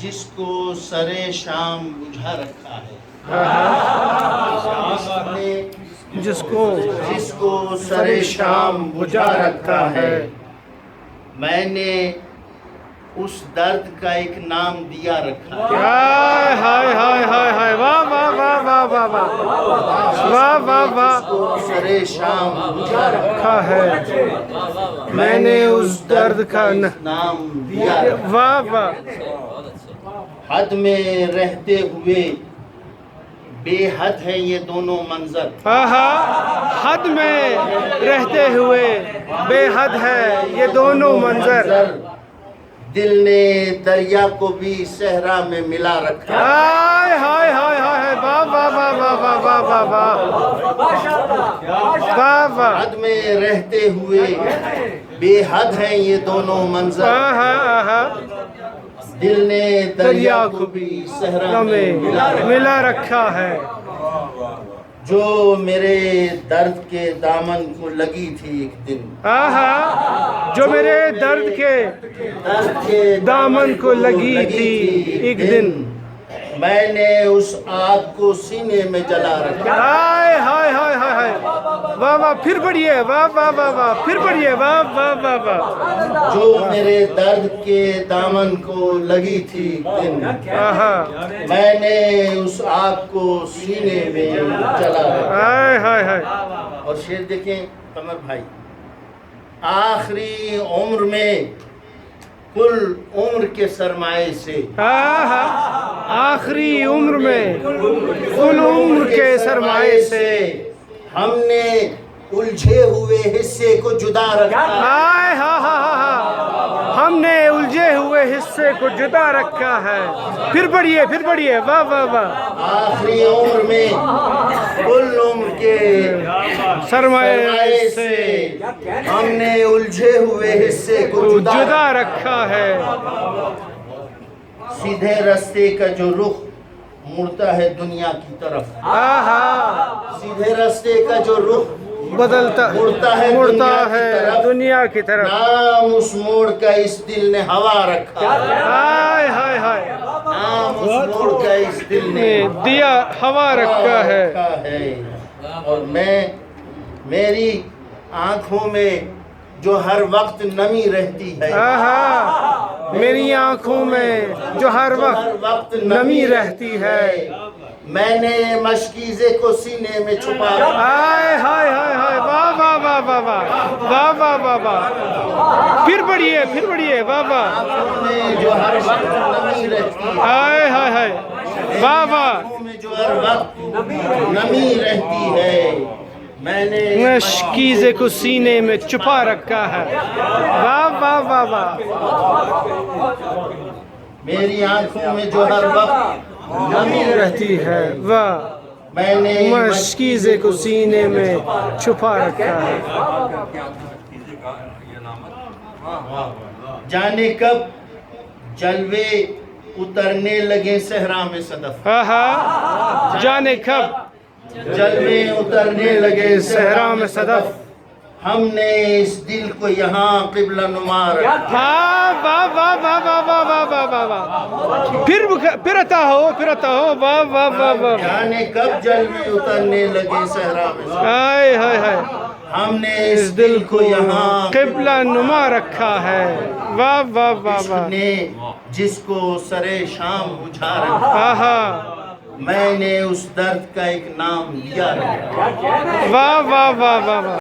جس کو سرے شام بجھا رکھا ہے، جس کو سرے شام بجھا رکھا ہے، میں نے اس درد کا ایک نام دیا رکھا ہے۔ ہائے ہائے ہائے ہائے ہائے، واہ واہ واہ واہ واہ واہ واہ واہ واہ، جس کو سرے شام بجھا رکھا ہے میں نے اس درد کا نام دیا رکھا ہے۔ واہ واہ، حد میں رہتے ہوئے بے حد ہے یہ دونوں منظر، حد میں رہتے ہوئے بے حد ہے یہ دونوں منظر، دل نے دریا کو بھی صحرا میں ملا رکھا ہے۔ ہائے ہائے ہائے ہائے، واہ واہ واہ واہ واہ واہ واہ واہ واہ، حد میں رہتے ہوئے بے حد ہیں یہ دونوں منظر، دل نے دریا کو بھی صحرا میں ملا رکھا ہے۔ جو میرے درد کے دامن کو لگی تھی ایک دن، جو میرے درد کے دامن کو لگی تھی ایک دن، میں نے اس آگ کو سینے میں جلا رکھا۔ ہائے ہائے ہائے ہائے، واہ واہ، پھر پڑھیے، واہ واہ واہ واہ، پھر پڑھیے، واہ واہ واہ واہ، جو میرے درد کے دامن کو لگی تھی ایک دن، میں نے اس آگ کو سینے میں جلا رکھا۔ ہائے ہائے ہائے، اور شعر دیکھیں قمر بھائی، آخری عمر میں کل عمر کے سرمائے سے، آخری عمر میں کل عمر کے سرمائے سے ہم نے الجھے ہوئے حصے کو جدا رکھا۔ ہائے ہاں ہاں ہاں، ہم نے الجھے ہوئے حصے کو جدا رکھا ہے۔ پھر پڑھیے، واہ واہ واہ، آخری عمر میں کل عمر کے سرمائے سے ہم نے الجھے ہوئے حصے کو جدا رکھا ہے۔ سیدھے راستے کا جو رخ مڑتا ہے دنیا کی طرف، سیدھے راستے کا جو رخ مڑتا ہے دنیا کی طرف، نام اس موڑ کا اس دل نے ہوا رکھا۔ ہائے ہائے ہائے، نام اس موڑ کا اس دل نے دیا ہوا رکھا ہے۔ اور میری آنکھوں میں جو ہر وقت نمی رہتی ہے، میری آنکھوں میں جو ہر وقت نمی رہتی ہے، میں نے مشکیزے کو سینے میں چھپا رکھا۔ ہائے ہائے ہائے ہائے، واہ واہ واہ واہ واہ واہ واہ واہ واہ، پھر پڑھیے، واہ واہ، آنکھوں میں جو ہر وقت نمی رہتی ہے، ہائے ہائے ہائے، واہ واہ، آنکھوں میں جو ہر وقت نمی رہتی ہے، میں نے مشکیزے کو سینے میں چھپا رکھا ہے۔ واہ واہ واہ واہ، میری آنکھوں میں جو ہر وقت نمی رہتی ہے، واہ، میں نے مشکیزے کو سینے میں چھپا رکھا ہے۔ جانے کب جلوے اترنے لگے صحرا میں صدف، جانے کب جلوے اترنے لگے صحرا میں صدف، ہم نے اس دل کو یہاں قبلہ نما رکھا۔ واہ واہ واہ واہ واہ واہ واہ واہ واہ، پھر عطا ہو، واہ واہ واہ واہ، جانے کب جلوے اترنے لگے صحرا میں صدف، ہائے ہائے ہائے، ہم نے اس دل کو یہاں قبلہ نما رکھا ہے۔ واہ واہ واہ عشق واہ، نے جس کو سرے شام بجھا رکھا، میں نے اس درد کا ایک نام دیا رکھا۔ واہ واہ واہ واہ واہ۔